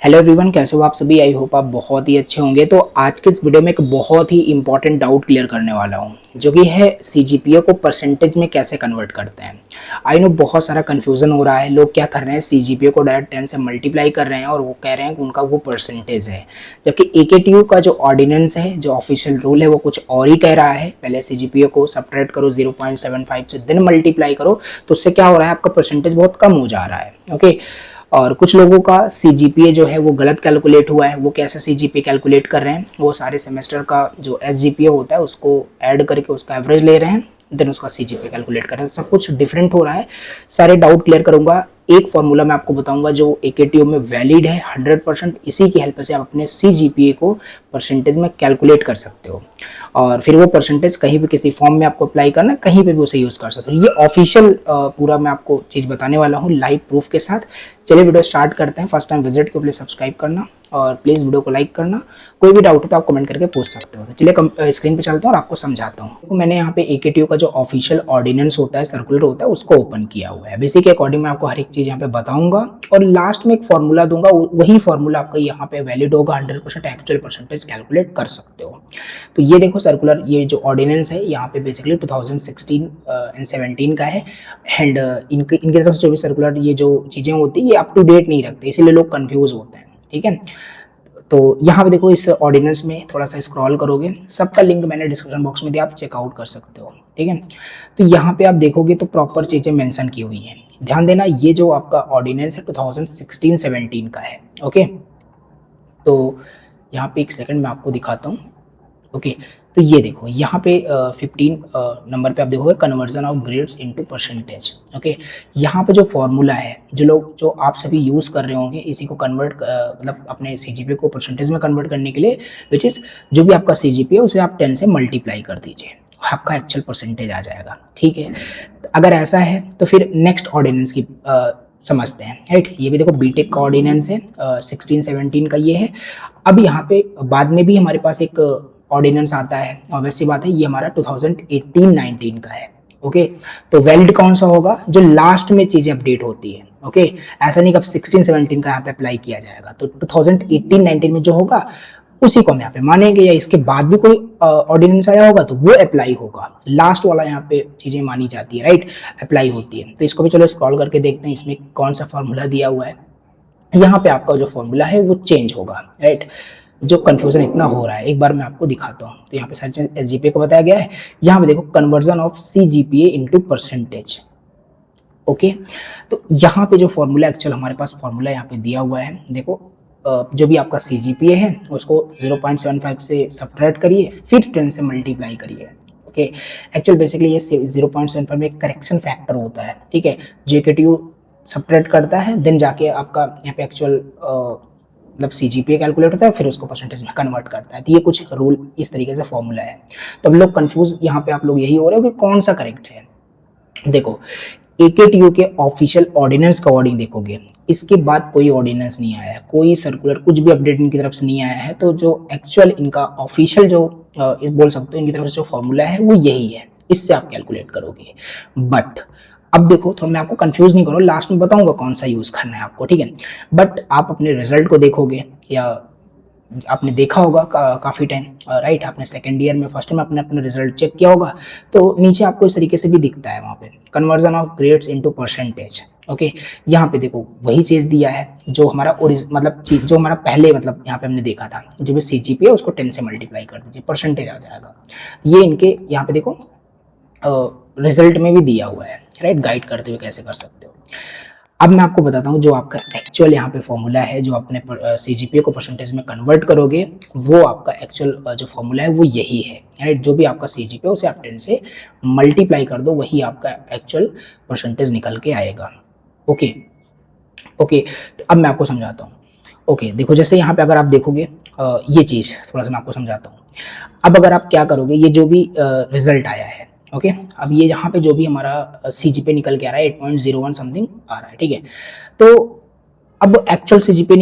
Hello everyone, कैसे हो आप सभी। आई होप आप बहुत ही अच्छे होंगे। तो आज के इस वीडियो में एक बहुत ही इंपॉर्टेंट डाउट क्लियर करने वाला हूं, जो कि है सीजीपीए को परसेंटेज में कैसे कन्वर्ट करते हैं। आई नो बहुत सारा कंफ्यूजन हो रहा है। लोग क्या कर रहे हैं, सीजीपीए को डायरेक्ट 10 से मल्टीप्लाई कर रहे हैं और वो कह रहे हैं कि उनका वो परसेंटेज है, जबकि एकेटीयू का जो ऑर्डिनेंस है, जो ऑफिशियल रूल है, वो कुछ और ही कह रहा है। पहले सीजीपीए को सब्ट्रैक्ट करो 0.75 से, देन मल्टीप्लाई करो, तो उससे क्या हो रहा है, आपका परसेंटेज बहुत कम हो जा रहा है। ओके। और कुछ लोगों का सीजीपीए जो है वो गलत कैलकुलेट हुआ है। वो कैसे सीजीपीए कैलकुलेट कर रहे हैं, वो सारे सेमेस्टर का जो एसजीपीए होता है उसको ऐड करके उसका एवरेज ले रहे हैं, देन उसका सीजीपीए कैलकुलेट कर रहे हैं। सब कुछ डिफरेंट हो रहा है। सारे डाउट क्लियर करूंगा। एक फॉर्मूला मैं आपको बताऊंगा जो एकेटीयू में वैलिड है 100%। इसी की हेल्प से आप अपने सीजीपीए को परसेंटेज में कैलकुलेट कर सकते हो, और फिर वो परसेंटेज कहीं भी किसी फॉर्म में आपको अप्लाई करना है, कहीं पे भी उसे यूज कर सकते हो। ये ऑफिशियल पूरा मैं आपको चीज बताने वाला हूँ लाइव प्रूफ के साथ। चलिए वीडियो स्टार्ट करते हैं। फर्स्ट टाइम विजिट को प्लीज सब्सक्राइब करना और प्लीज वीडियो को लाइक करना। कोई भी डाउट हो तो आप कमेंट करके पूछ सकते हो। तो चलिए स्क्रीन पे चलता हूँ और आपको समझाता हूँ। तो मैंने यहाँ पे एकेटीयू का जो ऑफिशियल ऑर्डिनेंस होता है, सर्कुलर होता है, उसको ओपन किया हुआ है। बेसिक के अकॉर्डिंग मैं आपको हर एक चीज यहाँ पे बताऊंगा और लास्ट में एक फॉर्मूला दूंगा। वही फॉर्मूला आपका यहाँ पे वैलिड होगा। 100% एक्चुअल परसेंटेज कैलकुलेट कर सकते हो। तो ये देखो सर्कुलर, ये जो ऑर्डिनेंस है यहाँ पे बेसिकली 2016 एंड 17 का है। एंड इनके तरफ से जो भी सर्कुलर ये जो चीजें होती है, ये अप टू डेट नहीं रखते, इसीलिए लोग कंफ्यूज होते हैं। ठीक है। तो यहाँ पे देखो, इस ऑर्डिनेंस में थोड़ा सा स्क्रॉल करोगे, सबका लिंक मैंने डिस्क्रिप्शन बॉक्स में दिया, आप चेकआउट कर सकते हो। ठीक है। तो यहाँ पे आप देखोगे तो प्रॉपर चीजें मेंशन की हुई हैं। ध्यान देना, ये जो आपका ऑर्डिनेंस है 2016-17 का है। ओके। तो यहाँ पे एक सेकंड मैं आपको दिखाता हूँ। ओके। तो ये देखो यहाँ पे 15 नंबर पे आप देखोगे conversion of grades into percentage. Okay. यहाँ पे जो फॉर्मूला है, जो आप सभी यूज कर रहे होंगे इसी को कन्वर्ट मतलब अपने सीजीपीए को परसेंटेज में कन्वर्ट करने के लिए, विच इज जो भी आपका सीजीपीए उसे आप 10 से मल्टीप्लाई कर दीजिए, आपका एक्चुअल परसेंटेज आ जाएगा। ठीक है। अगर ऐसा है तो फिर नेक्स्ट ऑर्डिनेंस की समझते हैं। राइट। ये भी देखो बीटेक का ऑर्डिनेंस है, 16-17 का ये है। अब यहाँ पे बाद में भी हमारे पास एक ऑर्डिनेंस आता है, ऑब्वियस सी बात है, ये हमारा 2018-19 का है। ओके। तो वैलिड कौन सा होगा, जो लास्ट में चीजें अपडेट होती है। ओके। ऐसा नहीं कि अब 16-17 का यहाँ पे अप्लाई किया जाएगा। तो 2018-19 में जो होगा उसी को हम यहाँ पे मानेंगे, या इसके बाद भी कोई ऑर्डिनेंस आया होगा तो वो अप्लाई होगा। लास्ट वाला यहाँ पे चीजें मानी जाती है, राइट, अप्लाई होती है। तो इसको भी चलो स्क्रॉल करके देखते हैं इसमें कौन सा फॉर्मूला दिया हुआ है। यहाँ पे आपका जो फॉर्मूला है वो चेंज होगा, राइट। जो कंफ्यूजन इतना हो रहा है, एक बार मैं आपको दिखाता हूँ। तो यहाँ पे सारी चीज एसजीपीए को बताया गया है। यहाँ पे देखो conversion of CGPA into percentage. Okay. तो यहाँ पे जो फॉर्मूला एक्चुअल हमारे पास फॉर्मूला यहाँ पे दिया हुआ है, देखो जो भी आपका सीजीपीए है उसको 0.75 से सब्ट्रैक्ट करिए, फिर 10 से मल्टीप्लाई करिए। ओके। एक्चुअल बेसिकली ये 0.75 में एक करेक्शन फैक्टर होता है। ठीक है। जेकेटीयू सब्ट्रैक्ट करता है, देन जाके आपका यहाँ पे एक्चुअल मतलब सीजीपीए कैलकुलेट होता है, फिर उसको परसेंटेज में कन्वर्ट करता है। तो ये कुछ रूल इस तरीके से फॉर्मूला है। तो अब लोग कंफ्यूज यहाँ पे आप लोग यही हो रहे हो कि कौन सा करेक्ट है। देखो, एकेटीयू के ऑफिशियल ऑर्डिनेंस का अकॉर्डिंग देखोगे, इसके बाद कोई ऑर्डिनेंस नहीं आया है, कोई सर्कुलर कुछ भी अपडेट इनकी तरफ से नहीं आया है। तो जो एक्चुअल इनका ऑफिशियल जो बोल सकते हो इनकी तरफ से जो फॉर्मूला है वो यही है, इससे आप कैलकुलेट करोगे। बट अब देखो, थोड़ा मैं आपको कंफ्यूज नहीं करूँ, लास्ट में बताऊंगा कौन सा यूज करना है आपको। ठीक है। बट आप अपने रिजल्ट को देखोगे, या आपने देखा होगा काफ़ी टाइम, राइट, आपने सेकेंड ईयर में फर्स्ट टाइम आपने अपना रिजल्ट चेक किया होगा, तो नीचे आपको इस तरीके से भी दिखता है वहाँ पे conversion of grades into percentage. Okay. यहाँ पे देखो वही चीज़ दिया है जो हमारा मतलब जो हमारा पहले मतलब यहाँ पे हमने देखा था, जो भी सीजीपीए उसको 10 से मल्टीप्लाई कर दीजिए, परसेंटेज आ जाएगा। ये इनके यहाँ पे देखो रिजल्ट में भी दिया हुआ है, राइट, गाइड करते हुए कैसे कर सकते हो। अब मैं आपको बताता हूँ जो आपका एक्चुअल यहाँ पे फॉर्मूला है, जो अपने सीजीपीए को परसेंटेज में कन्वर्ट करोगे, वो आपका एक्चुअल जो फॉर्मूला है वो यही है, राइट। जो भी आपका सीजीपीए उसे आप 10 से मल्टीप्लाई कर दो, वही आपका एक्चुअल परसेंटेज निकल के आएगा। ओके। ओके। तो अब मैं आपको समझाता हूँ। ओके। देखो, जैसे यहाँ पे अगर आप देखोगे ये चीज़ थोड़ा सा मैं आपको समझाता हूँ। अब अगर आप क्या करोगे, ये जो भी रिजल्ट आया है, ओके, अब ये यहाँ पे जो भी हमारा सीजीपीए निकल के आ रहा है 8.01 समथिंग आ रहा है। ठीक है। तो अब एक्चुअल सीजीपीए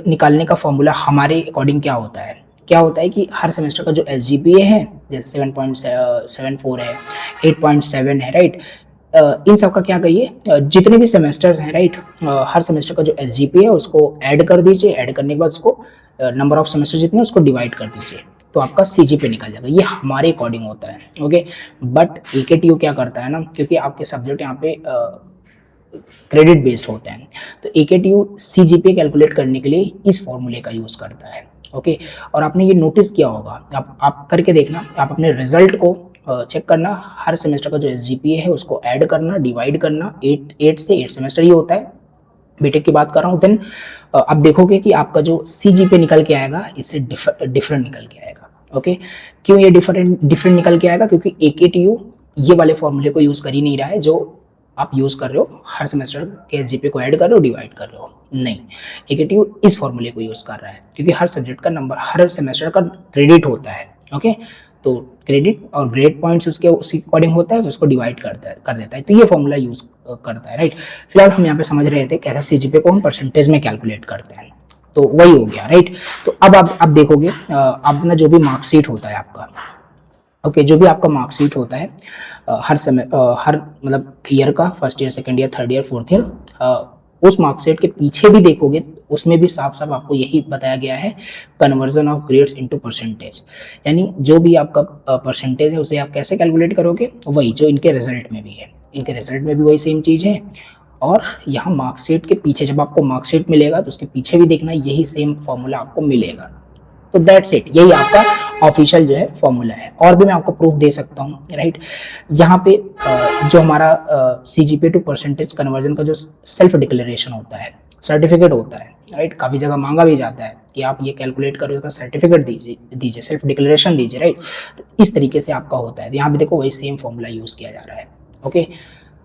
निकालने का फॉर्मूला हमारे अकॉर्डिंग क्या होता है कि हर सेमेस्टर का जो एसजीपीए है, जैसे 7.74 है, 8.7 है, राइट, इन सब का क्या करिए, जितने भी सेमेस्टर हैं राइट, हर सेमेस्टर का जो SGPA है उसको ऐड कर दीजिए, ऐड करने के बाद उसको नंबर ऑफ सेमेस्टर जितने उसको डिवाइड कर दीजिए, तो आपका CGPA निकल जाएगा। ये हमारे अकॉर्डिंग होता है, ओके। बट AKTU क्या करता है ना, क्योंकि आपके सब्जेक्ट यहाँ पे क्रेडिट बेस्ड होते हैं, तो AKTU CGPA कैलकुलेट करने के लिए इस फॉर्मूले का यूज़ करता है, ओके। और आपने ये नोटिस किया होगा, आप करके देखना, आप अपने रिजल्ट को चेक करना, हर सेमेस्टर का जो SGPA है उसको ऐड करना, डिवाइड करना, 8 से 8 सेमेस्टर ये होता है, बीटेक की बात कर रहा हूँ। देन आप देखोगे कि आपका जो CGPA निकल के आएगा इससे डिफरेंट निकल के आएगा, ओके। क्यों ये डिफरेंट निकल के आएगा, क्योंकि AKTU ये वाले फॉर्मूले को यूज़ कर ही नहीं रहा है जो आप यूज़ कर रहे हो, हर सेमेस्टर के SGPA को ऐड कर रहे हो, डिवाइड कर रहे हो, नहीं। AKTU इस फॉर्मूले को यूज़ कर रहा है, क्योंकि हर सब्जेक्ट का नंबर, हर सेमेस्टर का क्रेडिट होता है, ओके। तो क्रेडिट और ग्रेड पॉइंट्स उसके उसी अकॉर्डिंग होता है, उसको डिवाइड कर देता है, तो ये फॉर्मूला यूज़ करता है, राइट। फिलहाल हम यहाँ पे समझ रहे थे कैसे CGPA को हम परसेंटेज में कैलकुलेट करते हैं, तो वही हो गया, राइट। तो अब आप देखोगे अपना जो भी मार्कशीट होता है आपका, ओके, जो भी आपका मार्कशीट होता है हर मतलब ईयर का, first year, second year, third year, fourth year, उस मार्कशीट के पीछे भी देखोगे उसमें भी साफ साफ आपको यही बताया गया है, conversion of grades into percentage, यानी जो भी आपका परसेंटेज है उसे आप कैसे कैलकुलेट करोगे, वही जो इनके रिजल्ट में भी है, इनके रिजल्ट में भी वही सेम चीज़ है, और यहाँ मार्कशीट के पीछे जब आपको मार्कशीट मिलेगा तो उसके पीछे भी देखना यही सेम फॉर्मूला आपको मिलेगा। तो दैट्स इट, यही आपका ऑफिशियल जो है फॉर्मूला है। और भी मैं आपको प्रूफ दे सकता हूँ, राइट। यहाँ पे जो हमारा CGPA टू परसेंटेज कन्वर्जन का जो सेल्फ डिक्लेरेशन होता है, सर्टिफिकेट होता है, राइट, काफ़ी जगह मांगा भी जाता है कि आप ये कैलकुलेट करो, इसका सर्टिफिकेट दीजिए, सेल्फ डिक्लेरेशन दीजिए, राइट। तो इस तरीके से आपका होता है, यहाँ पे देखो वही सेम फॉर्मूला यूज़ किया जा रहा है, ओके।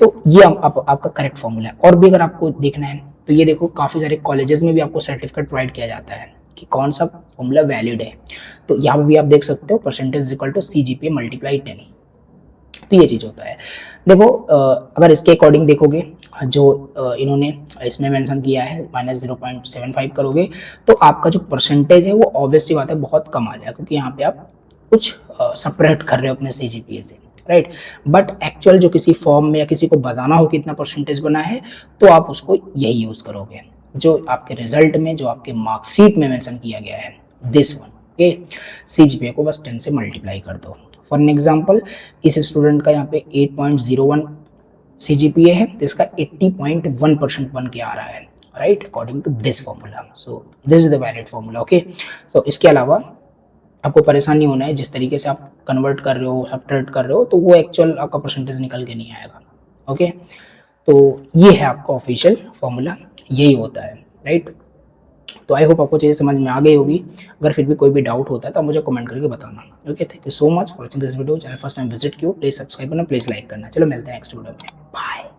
तो ये आपका करेक्ट फॉर्मूला है। और भी अगर आपको देखना है तो ये देखो, काफ़ी सारे कॉलेजेस में भी आपको सर्टिफिकेट प्रोवाइड किया जाता है कि कौन सा फॉर्मूला वैलिड है, तो यहाँ पे भी आप देख सकते हो percentage equal to CGPA multiply 10, तो ये चीज़ होता है। देखो अगर इसके अकॉर्डिंग देखोगे जो इन्होंने इसमें मेंशन किया है -0.75 करोगे तो आपका जो परसेंटेज है वो ऑब्वियस सी बात है बहुत कम आ जाएगा, क्योंकि यहाँ पे आप कुछ सपरेट कर रहे हो अपने CGPA से, राइट। बट एक्चुअल जो किसी फॉर्म में या किसी को बताना हो कितना परसेंटेज बना है तो आप उसको यही यूज़ करोगे जो आपके रिजल्ट में, जो आपके मार्कशीट में मेंशन किया गया है, दिस वन, ओके। CGPA को बस 10 से मल्टीप्लाई कर दो। फॉर एन एग्जांपल, इस स्टूडेंट का यहाँ पे 8.01 CGPA है तो इसका 80.1% बन के आ रहा है, right, according to this formula. So this is the valid formula, okay. तो इसके अलावा आपको परेशान नहीं होना है, जिस तरीके से आप कन्वर्ट कर रहे हो, सब्ट्रैक्ट कर रहे हो, तो वो एक्चुअल आपका परसेंटेज निकल के नहीं आएगा, ओके। तो ये है आपका ऑफिशियल फॉर्मूला, यही होता है, राइट। तो आई होप आपको चीज़ें समझ में आ गई होगी। अगर फिर भी कोई भी डाउट होता है तो आप मुझे कमेंट करके बताना, okay. Thank you so much for watching this video. Channel first time visit किया, प्लीज सब्सक्राइब करना, प्लीज लाइक करना। चलो मिलते हैं नेक्स्ट वीडियो में, बाय।